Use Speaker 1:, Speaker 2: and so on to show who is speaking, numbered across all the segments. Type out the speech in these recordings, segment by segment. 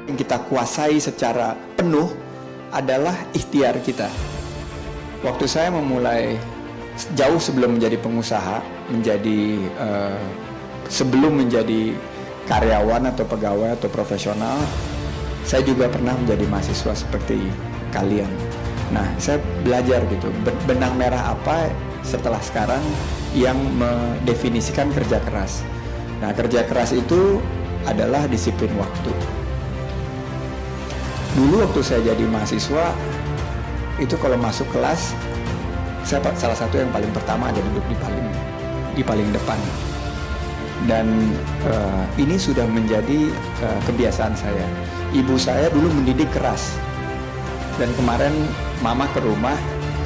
Speaker 1: yang kita kuasai secara penuh adalah ikhtiar kita. Waktu saya memulai jauh sebelum menjadi pengusaha, sebelum menjadi karyawan atau pegawai atau profesional, saya juga pernah menjadi mahasiswa seperti kalian. Nah, saya belajar gitu, benang merah apa setelah sekarang yang mendefinisikan kerja keras. Nah, kerja keras itu adalah disiplin waktu. Dulu waktu saya jadi mahasiswa, itu kalau masuk kelas, saya salah satu yang paling pertama ada duduk di paling depan. Dan ini sudah menjadi kebiasaan saya. Ibu saya dulu mendidik keras. Dan kemarin mama ke rumah,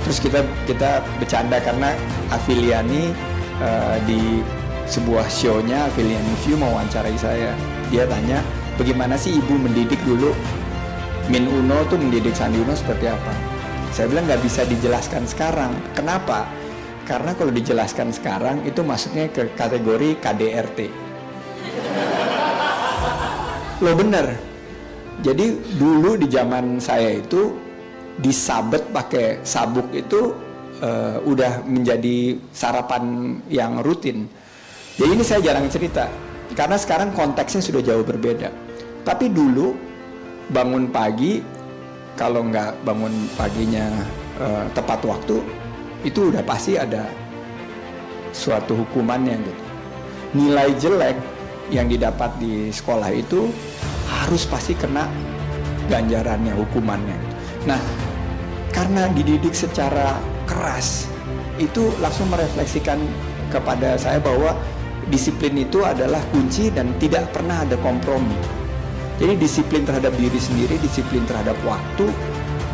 Speaker 1: terus kita bercanda karena Afiliani di sebuah show-nya Afiliani View mewawancarai saya. Dia tanya, bagaimana sih ibu mendidik dulu? Min Uno tuh mendidik Sandi Uno seperti apa? Saya bilang nggak bisa dijelaskan sekarang. Kenapa? Karena kalau dijelaskan sekarang itu masuknya ke kategori KDRT. Loh bener. Jadi dulu di zaman saya itu disabet pakai sabuk itu udah menjadi sarapan yang rutin. Jadi ini saya jarang cerita karena sekarang konteksnya sudah jauh berbeda. Tapi dulu bangun pagi, kalau nggak bangun paginya tepat waktu, itu udah pasti ada suatu hukumannya gitu. Nilai jelek yang didapat di sekolah itu harus pasti kena ganjarannya, hukumannya gitu. Nah, karena dididik secara keras, itu langsung merefleksikan kepada saya bahwa disiplin itu adalah kunci dan tidak pernah ada kompromi. Jadi disiplin terhadap diri sendiri, disiplin terhadap waktu,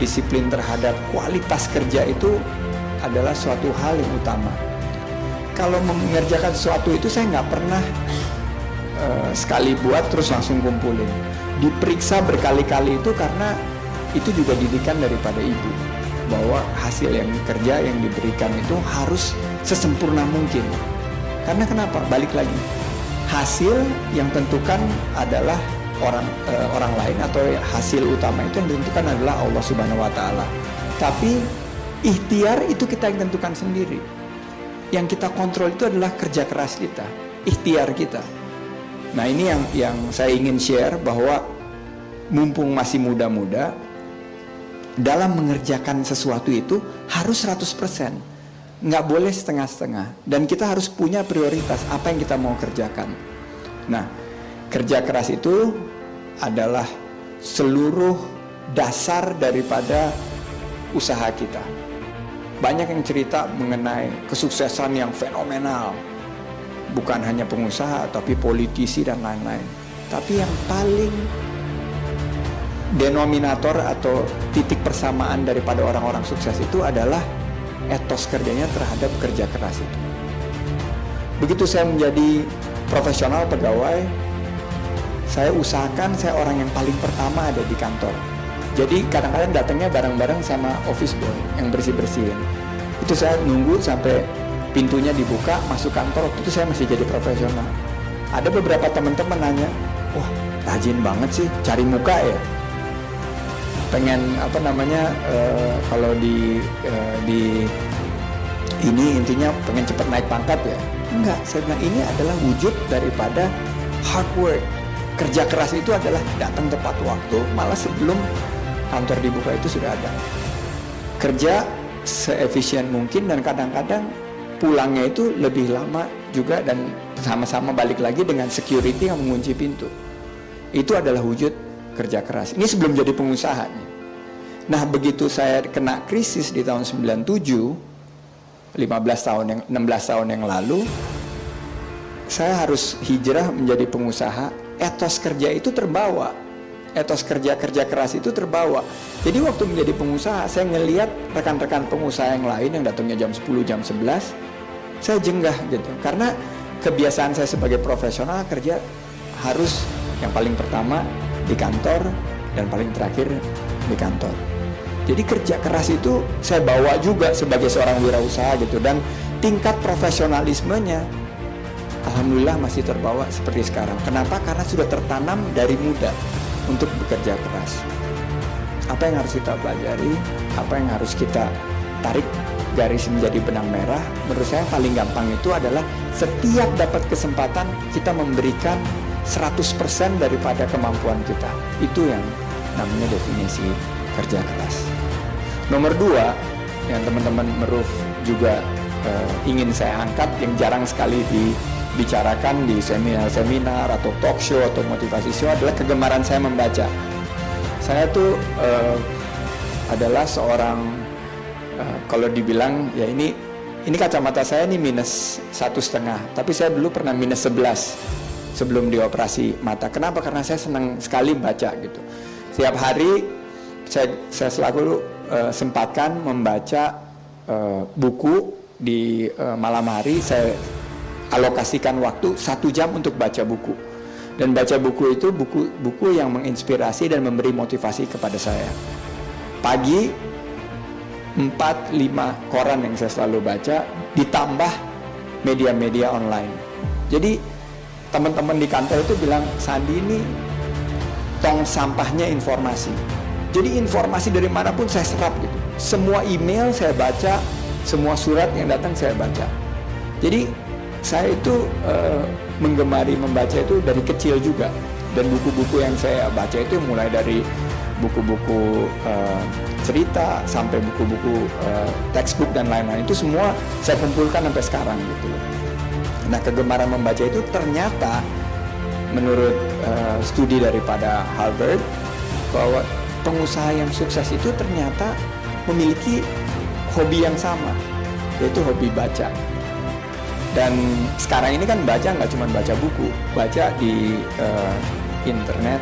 Speaker 1: disiplin terhadap kualitas kerja itu adalah suatu hal yang utama. Kalau mengerjakan sesuatu itu saya nggak pernah sekali buat terus langsung kumpulin. Diperiksa berkali-kali itu karena itu juga didikan daripada ibu. Bahwa hasil yang kerja yang diberikan itu harus sesempurna mungkin. Karena kenapa? Balik lagi. Hasil yang tentukan adalah orang lain, atau hasil utama itu yang ditentukan adalah Allah Subhanahu wa Ta'ala. Tapi ikhtiar itu kita yang tentukan sendiri. Yang kita kontrol itu adalah kerja keras kita, ikhtiar kita. Nah, ini yang saya ingin share, bahwa mumpung masih muda-muda, dalam mengerjakan sesuatu itu harus 100%, nggak boleh setengah-setengah. Dan kita harus punya prioritas apa yang kita mau kerjakan. Nah, kerja keras itu adalah seluruh dasar daripada usaha kita. Banyak yang cerita mengenai kesuksesan yang fenomenal. Bukan hanya pengusaha, tapi politisi dan lain-lain. Tapi yang paling denominator atau titik persamaan daripada orang-orang sukses itu adalah etos kerjanya terhadap kerja keras itu. Begitu saya menjadi profesional pegawai, saya usahakan saya orang yang paling pertama ada di kantor. Jadi kadang-kadang datangnya bareng-bareng sama office boy yang bersih-bersihin. Itu saya nunggu sampai pintunya dibuka, masuk kantor. Waktu itu saya masih jadi profesional. Ada beberapa teman-teman nanya, wah rajin banget sih, cari muka ya. Pengen kalau di ini intinya pengen cepat naik pangkat ya. Enggak, saya bilang ini adalah wujud daripada hard work. Kerja keras itu adalah datang tepat waktu, malah sebelum kantor dibuka itu sudah ada. Kerja seefisien mungkin, dan kadang-kadang pulangnya itu lebih lama juga, dan sama-sama balik lagi dengan security yang mengunci pintu. Itu adalah wujud kerja keras. Ini sebelum jadi pengusaha. Nah, begitu saya kena krisis di tahun 97, 16 tahun yang lalu, saya harus hijrah menjadi pengusaha. Etos kerja itu terbawa, etos kerja keras itu terbawa. Jadi waktu menjadi pengusaha, saya ngelihat rekan-rekan pengusaha yang lain yang datangnya jam 10, jam 11, saya jenggah gitu. Karena kebiasaan saya sebagai profesional kerja harus yang paling pertama di kantor dan paling terakhir di kantor. Jadi kerja keras itu saya bawa juga sebagai seorang wirausaha gitu, dan tingkat profesionalismenya alhamdulillah masih terbawa seperti sekarang. Kenapa? Karena sudah tertanam dari muda. untuk bekerja keras. Apa yang harus kita pelajari, apa yang harus kita tarik garis menjadi benang merah, menurut saya yang paling gampang itu adalah setiap dapat kesempatan kita memberikan 100% daripada kemampuan kita. Itu yang namanya definisi kerja keras. Nomor 2 yang teman-teman Meruf juga ingin saya angkat, yang jarang sekali dibicarakan di seminar-seminar atau talk show atau motivasi show, adalah kegemaran saya membaca. Saya tuh adalah seorang kalau dibilang ya ini kacamata saya ini minus 1,5, tapi saya dulu pernah minus 11 sebelum dioperasi mata. Kenapa? Karena saya senang sekali baca gitu. Setiap hari saya selalu sempatkan membaca buku di malam hari. Saya alokasikan waktu 1 jam untuk baca buku, dan baca buku itu buku yang menginspirasi dan memberi motivasi kepada saya. Pagi 4-5 koran yang saya selalu baca, ditambah media-media online. Jadi teman-teman di kantor itu bilang, Sandi ini tong sampahnya informasi. Jadi informasi dari manapun saya serap gitu. Semua email saya baca, semua surat yang datang saya baca. Jadi saya itu menggemari membaca itu dari kecil juga. Dan buku-buku yang saya baca itu mulai dari buku-buku cerita sampai buku-buku textbook dan lain-lain, itu semua saya kumpulkan sampai sekarang gitu. Nah, kegemaran membaca itu ternyata menurut studi daripada Harvard, bahwa pengusaha yang sukses itu ternyata memiliki hobi yang sama, yaitu hobi baca. Dan sekarang ini kan baca nggak cuma baca buku, baca di internet,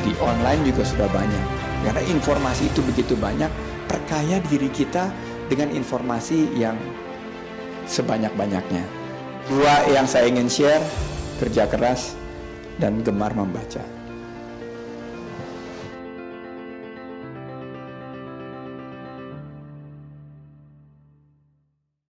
Speaker 1: di online juga sudah banyak. Karena informasi itu begitu banyak, perkaya diri kita dengan informasi yang sebanyak-banyaknya. 2 yang saya ingin share, kerja keras dan gemar membaca.